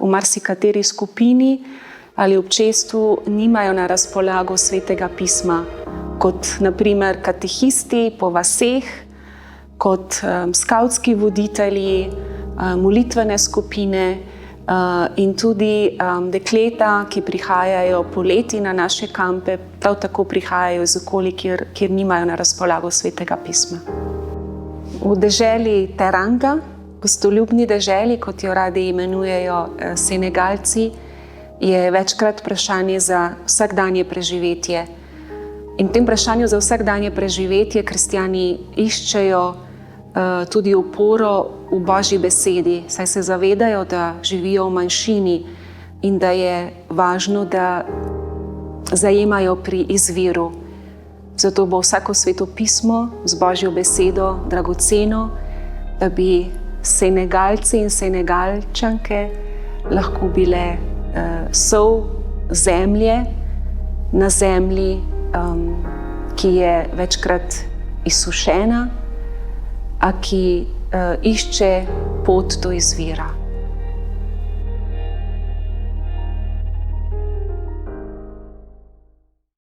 v marsikateri skupini ali občestvu nimajo na razpolago Svetega pisma, kot naprimer katehisti po vaseh, kot skavtski voditelji, molitvene skupine in tudi dekleta, ki prihajajo poleti na naše kampe, prav tako prihajajo iz okolij, kjer nimajo na razpolago Svetega pisma. V deželi Teranga, gostoljubni deželi, kot jo radi imenujejo Senegalci, je večkrat vprašanje za vsakdanje preživetje. In v tem vprašanju za vsakdanje preživetje kristjani iščejo tudi oporo v Božji besedi, saj se zavedajo, da živijo v manjšini in da je važno, da zajemajo pri izviru. Zato bo vsako Sveto pismo z Božjo besedo dragoceno, da bi Senegalci in Senegalčanke lahko bile sol zemlje na zemlji, ki je večkrat izsušena, a ki išče pot do izvira.